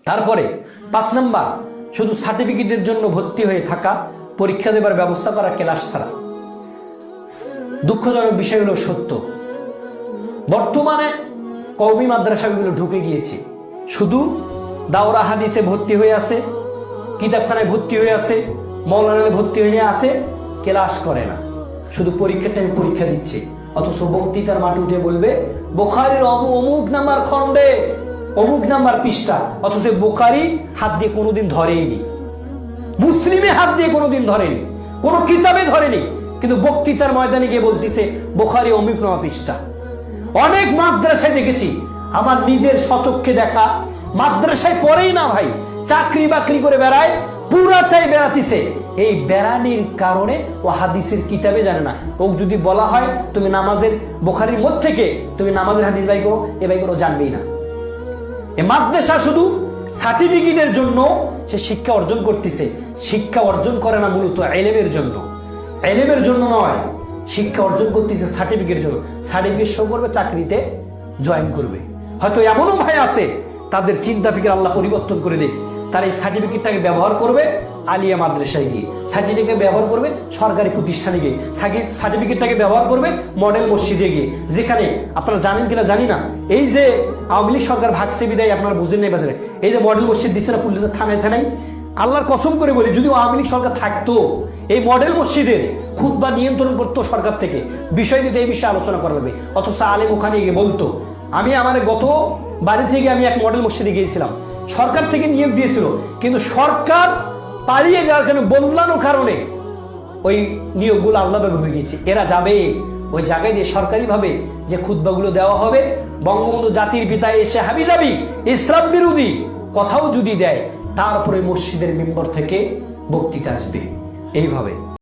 তারপরে 5 নাম্বার, শুধু সার্টিফিকেটের জন্য ভর্তি হয়ে থাকা, পরীক্ষা দেবার ব্যবস্থা করা ক্লাস ছাড়া। দুঃখজনক বিষয় হলো সত্য, বর্তমানে কওমি মাদ্রাসাগুলো ঢুকে গিয়েছে, শুধু দাওরা হাদিসে ভর্তি হয়ে আছে, কিতাবখানায় ভর্তি হয়ে আছে, মৌলানায় ভর্তি হয়ে আছে, ক্লাস করে না, শুধু পরীক্ষার টাইমে পরীক্ষা দিচ্ছে। অথচ বক্তৃতার মাঠে উঠে বলবে বুখারীর অমুক নাম্বার খণ্ডে অমুক নাম্বার পৃষ্ঠা, অথচ বুখারী হাত দিয়ে কোনোদিন ধরেনি, মুসলিমে হাত দিয়ে কোনোদিন ধরেনি, কোনো কিতাবে ধরেনি, কিন্তু বক্তৃতার ময়দানে গিয়ে বলতেছে বুখারী অমুক নাম্বার পৃষ্ঠা। অনেক মাদ্রাসায় দেখেছি, আমার নিজের স্বচক্ষে দেখা, মাদ্রাসায় পড়েই না ভাই, চাকরি বাকরি করে বেড়ায়, পুরাটাই বেড়াতিছে। এই বেড়ানির কারণে ও হাদিসের কিতাবে জানে না। ও যদি বলা হয় তুমি নামাজের বুখারীর মধ্যে থেকে তুমি নামাজের হাদিস বাই করো, এ বাই করো, জানবেই না। এ মাদ্রাসা শুধু সার্টিফিকেটের জন্য সে শিক্ষা অর্জন করতেছে, শিক্ষা অর্জন করে না মূলত ইলমের জন্য, ইলমের জন্য নয়, শিক্ষা অর্জন করতেছে সার্টিফিকেটের জন্য। সার্টিফিকেট শো করবে, চাকরিতে জয়েন করবে। হয়তো এমনও ভাই আছে তাদের চিন্তা ফিকির আল্লাহ পরিবর্তন করে দেয়, তারা এই সার্টিফিকেটটাকে ব্যবহার করবে আলিয়া মাদ্রাসায় গিয়ে, সার্টিফিকেট ব্যবহার করবে সরকারি প্রতিষ্ঠানে গিয়ে, সার্টিফিকেটটাকে ব্যবহার করবে মডেল মসজিদে গিয়ে, যেখানে আপনারা জানেন কিনা জানি না, এই যে আওয়ামী লীগ সরকার ভাগসে বিদায় আপনারা বুঝেন নাই বাজারে, এই যে মডেল মসজিদ দিচ্ছে না পুলিশের থানায় থানায়, আল্লাহর কসম করে বলি যদি আওয়ামী লীগ সরকার থাকতো এই মডেল মসজিদের খুতবা নিয়ন্ত্রণ করতো সরকার থেকে, বিষয় নিতে এই বিষয়ে আলোচনা করা যাবে। অথচ আলেম ওখানে গিয়ে বলতো, আমি আমার গত বাড়ি থেকে আমি এক মডেল মসজিদে গিয়েছিলাম, সরকার থেকে নিয়োগ দিয়েছিল, কিন্তু সরকার পালিয়ে যাওয়ার কারণে বদলানোর কারণে ওই নিয়োগগুলো আল্লাহভাবে হয়ে গেছে। এরা যাবে ওই জায়গায় দিয়ে সরকারিভাবে যে খুতবাগুলো দেওয়া হবে, বঙ্গবন্ধু জাতির পিতা এসে হাবিজাবি ইসলাম বিরোধী কথাও যদি দেয়, তারপরে মসজিদের মেম্বার থেকে বক্তৃতা আসবে এইভাবে।